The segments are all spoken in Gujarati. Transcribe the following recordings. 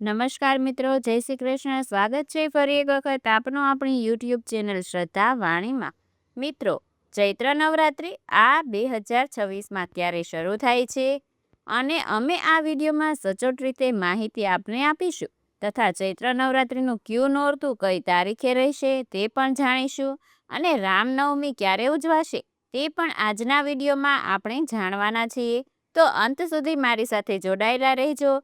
નમસ્કાર મિત્રો, જય શ્રી કૃષ્ણ. સ્વાગત છે ફરી એક વખત આપનું આપણી યુટ્યુબ ચેનલ શ્રદ્ધા વાણીમાં. મિત્રો, ચૈત્ર નવરાત્રિ આ 2026માં ક્યારે શરૂ થાય છે અને અમે આ વિડીયોમાં સચોટ રીતે માહિતી આપને આપીશું તથા ચૈત્ર નવરાત્રિનું ક્યુ નોરતું કઈ તારીખે રહેશે તે પણ જાણીશું અને રામનવમી ક્યારે ઉજવાશે તે પણ આજના વિડીયોમાં આપણે જાણવાના છીએ. તો અંત સુધી મારી સાથે જોડાયેલા રહેજો.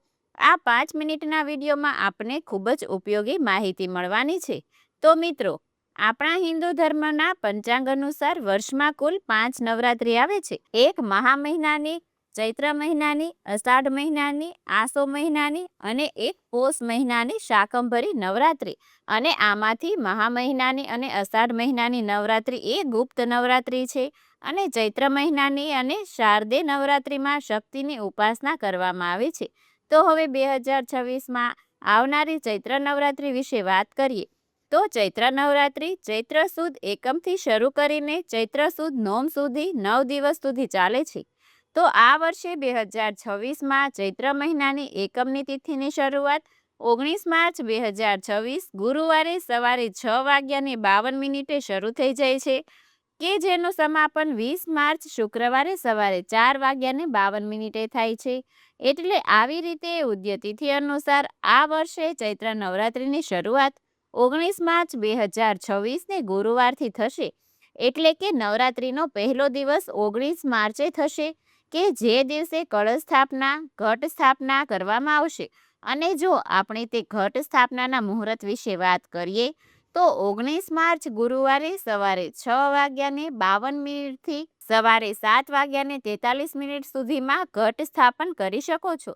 આ 5 મિનિટના વિડીયોમાં આપને ખૂબ જ ઉપયોગી માહિતી મળવાની છે. તો મિત્રો, આપણા હિન્દુ ધર્મના પંચાંગ અનુસાર વર્ષમાં કુલ 5 નવરાત્રિ આવે છે. એક મહા મહિનાની, ચૈત્ર મહિનાની, અષાઢ મહિનાની, આસો મહિનાની અને એક પોષ મહિનાની શાકંભરી નવરાત્રિ. અને આમાંથી મહા મહિનાની અને અષાઢ મહિનાની નવરાત્રિ એ ગુપ્ત નવરાત્રિ છે અને ચૈત્ર મહિનાની અને શારદે નવરાત્રિમાં શક્તિની ઉપાસના કરવામાં આવે છે. તો હવે 2026માં આવનારી ચૈત્ર નવરાત્રિ વિશે વાત કરીએ તો ચૈત્ર નવરાત્રિ ચૈત્ર સુદ એકમથી શરૂ કરીને ચૈત્ર સુદ નોમ સુધી 9 દિવસ સુધી ચાલે છે. તો આ વર્ષે 2026માં ચૈત્ર મહિનાની એકમની તિથિની શરૂઆત 19 માર્ચ 2026 ગુરુવારે સવારે 6:52 શરૂ થઈ જાય છે કે જેનું સમાપન 20 માર્ચ શુક્રવારે સવારે 4:52 થાય છે. એટલે આવી રીતે ઉદય તિથિ અનુસાર આ વર્ષે ચૈત્ર નવરાત્રિની શરૂઆત 19 માર્ચ 2026ને ગુરુવારથી થશે. એટલે કે નવરાત્રિનો પહેલો દિવસ 19 માર્ચે થશે કે જે દિવસે કળશ સ્થાપના, ઘટ સ્થાપના કરવામાં આવશે. અને જો આપણે તે ઘટ સ્થાપનાના મુહૂર્ત વિશે વાત કરીએ તો 19 માર્ચ ગુરુવારે સવારે 6:52 સવારે 7:43 સુધીમાં ઘટ સ્થાપન કરી શકો છો.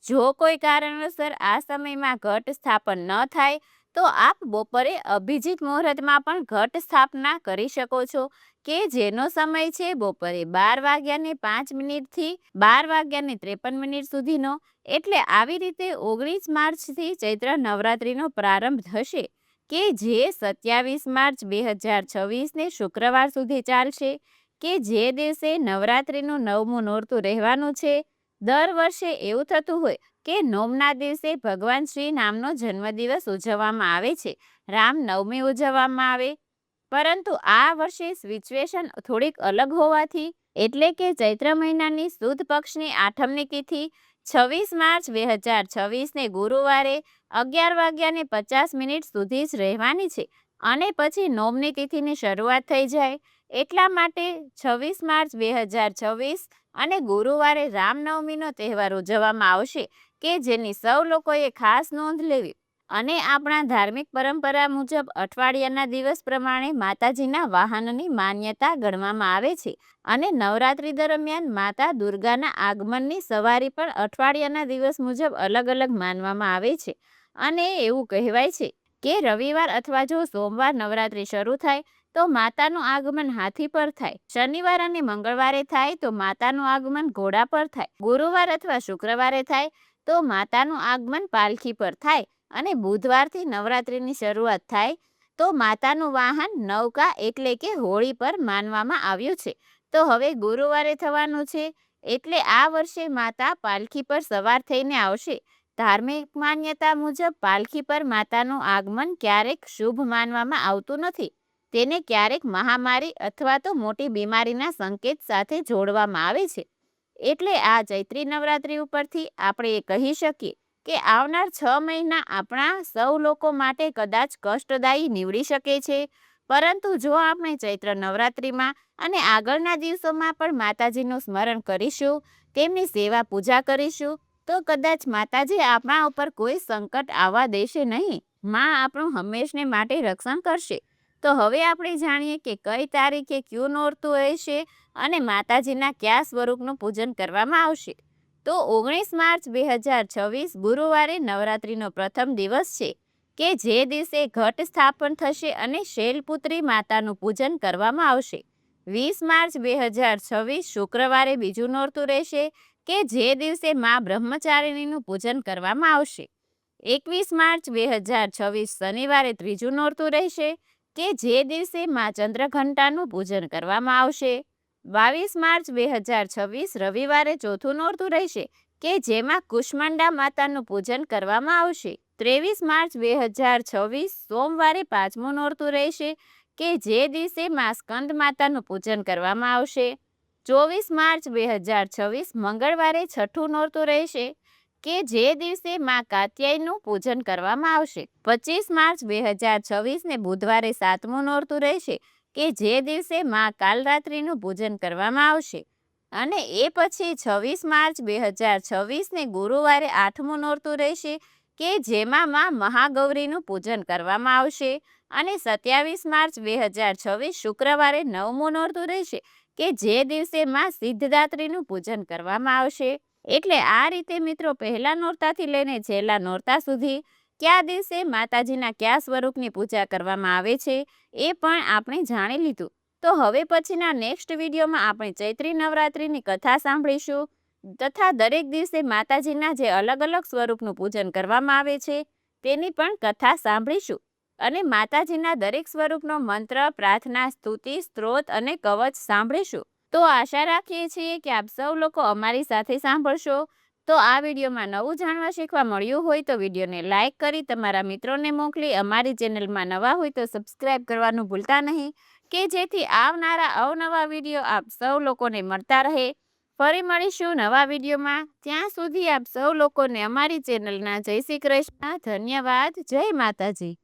જો કોઈ કારણોસર આ સમયમાં ઘટ સ્થાપન ન થાય તો આપ બપોરે અભિજીત મુહૂર્તમાં પણ ઘટ સ્થાપના કરી શકો છો કે જેનો સમય છે બપોરે 12:05 થી 12:53 સુધીનો. એટલે આવી રીતે 19 માર્ચથી ચૈત્ર નવરાત્રિનો પ્રારંભ થશે કે જે 27 માર્ચ 2026ને શુક્રવાર સુધી ચાલશે કે જે દિવસે નવરાત્રિનું 9મું નોરતું રહેવાનું છે. દર વર્ષે એવું થતું હોય કે નોમના દિવસે ભગવાન શ્રી રામનો જન્મદિવસ ઉજવવામાં આવે છે, રામનવમી ઉજવવામાં આવે, પરંતુ આ વર્ષે સિચ્યુએશન થોડીક અલગ હોવાથી એટલે કે ચૈત્ર મહિનાની સુદ પક્ષની આઠમની તિથિ 26 માર્ચ 2026ને ગુરુવારે 11:50 સુધી જ રહેવાની છે અને પછી નોમની તિથિની શરૂઆત થઈ જાય. એટલા માટે 26 માર્ચ 2026 અને ગુરુવારે રામનવમીનો તહેવાર ઉજવવામાં આવશે કે જેની સૌ લોકોએ ખાસ નોંધ લેવી. અને આપણા ધાર્મિક પરંપરા મુજબ અઠવાડિયાના દિવસ પ્રમાણે માતાજીના વાહનની માન્યતા ગણવામાં આવે છે અને નવરાત્રિ દરમિયાન માતા દુર્ગાના આગમનની સવારી પણ અઠવાડિયાના દિવસ મુજબ અલગ અલગ માનવામાં આવે છે. અને એવું કહેવાય છે કે રવિવાર અથવા જો સોમવાર નવરાત્રિ શરૂ થાય તો માતાનું આગમન હાથી પર થાય, શનિવાર અને મંગળવારે થાય તો માતાનું આગમન ઘોડા પર થાય, ગુરુવાર અથવા શુક્રવારે થાય તો માતાનું આગમન પાલખી પર થાય અને બુધવારથી નવરાત્રિની શરૂઆત થાય તો માતાનું વાહન નૌકા એટલે કે હોળી પર માનવામાં આવ્યું છે. તો હવે ગુરુવારે થવાનું છે એટલે આ વર્ષે માતા પાલખી પર સવાર થઈને આવશે. ધાર્મિક માન્યતા મુજબ પાલખી પર માતાનું આગમન ક્યારેક શુભ માનવામાં આવતું નથી. તેને ક્યારેક મહામારી અથવા તો મોટી બીમારીના સંકેત સાથે જોડવામાં આવે છે. એટલે આ ચૈત્રી નવરાત્રિ ઉપરથી આપણે એ કહી શકીએ કે આવનાર 6 મહિના આપણા સૌ લોકો માટે કદાચ કષ્ટદાયી નીવડી શકે છે, પરંતુ જો આપણે ચૈત્ર નવરાત્રિમાં અને આગળના દિવસોમાં પણ માતાજીનું સ્મરણ કરીશું, તેમની સેવા પૂજા કરીશું તો કદાચ માતાજી આપણા ઉપર કોઈ સંકટ આવવા દેશે નહીં. માં આપણું હંમેશને માટે રક્ષણ કરશે. તો હવે આપણે જાણીએ કે કઈ તારીખે ક્યુ નોરતું રહેશે અને માતાજીના કયા સ્વરૂપનું પૂજન કરવામાં આવશે. તો 19 માર્ચ 2026 ગુરુવારે નવરાત્રિનો પ્રથમ દિવસ છે કે જે દિવસે ઘટ સ્થાપન થશે અને શૈલપુત્રી માતાનું પૂજન કરવામાં આવશે. 20 માર્ચ 2026 શુક્રવારે બીજું નોરતું રહેશે કે જે દિવસે મા બ્રહ્મચારિણીનું પૂજન કરવામાં આવશે. 21 માર્ચ 2026 શનિવારે ત્રીજું નોરતું રહેશે કે જે દિવસે મા ચંદ્રઘંટાનું પૂજન કરવામાં આવશે. 22 માર્ચ 2026 રવિવારે ચોથું નોરતું રહેશે કે જેમાં કુષ્માંડા માતાનું પૂજન કરવામાં આવશે. 23 માર્ચ 2026 સોમવારે 5મું નોરતું રહેશે કે જે દિવસે મા સ્કંદ માતાનું પૂજન કરવામાં આવશે. 24 માર્ચ 2026 મંગળવારે 6ઠું નોરતું રહેશે કે જે દિવસે મા કાત્યાયનું પૂજન કરવામાં આવશે. 25 માર્ચ 2026 ને બુધવારે 7મું નોરતું રહેશે કે જે દિવસે મા કાલરાત્રિનું પૂજન કરવામાં આવશે. અને એ પછી 26 માર્ચ 2026 ને ગુરુવારે 8મું નોરતું રહેશે કે જેમાં મા મહાગૌરીનું પૂજન કરવામાં આવશે. અને 27 માર્ચ 2026 શુક્રવારે 9મું નોરતું રહેશે કે જે દિવસે મા સિદ્ધદાત્રીનું પૂજન કરવામાં આવશે. એટલે આ રીતે મિત્રો પહેલા નોરતાથી લઈને છેલ્લા નોરતા સુધી કયા દિવસે માતાજીના કયા સ્વરૂપની પૂજા કરવામાં આવે છે એ પણ આપણે જાણી લીધું. તો હવે પછીના નેક્સ્ટ વિડીયોમાં આપણે ચૈત્રી નવરાત્રિની કથા સાંભળીશું તથા દરેક દિવસે માતાજીના જે અલગ અલગ સ્વરૂપનું પૂજન કરવામાં આવે છે તેની પણ કથા સાંભળીશું અને માતાજીના દરેક સ્વરૂપનો મંત્ર, પ્રાર્થના, સ્તુતિ, સ્ત્રોત અને કવચ સાંભળીશું. તો આશા રાખીએ છીએ કે આપ સૌ લોકો અમારી સાથે સાંભળશો. તો આ વિડીયોમાં નવું જાણવા શીખવા મળ્યું હોય તો વિડીયોને લાઇક કરી તમારા મિત્રોને મોકલી અમારી ચેનલમાં નવા હોય તો સબસ્ક્રાઈબ કરવાનું ભૂલતા નહીં કે જેથી આવનારા અવનવા વિડીયો આપ સૌ લોકોને મળતા રહે. ફરી મળીશું નવા વિડીયોમાં. ત્યાં સુધી આપ સૌ લોકોને અમારી ચેનલના જય શ્રી કૃષ્ણ. ધન્યવાદ. જય માતાજી.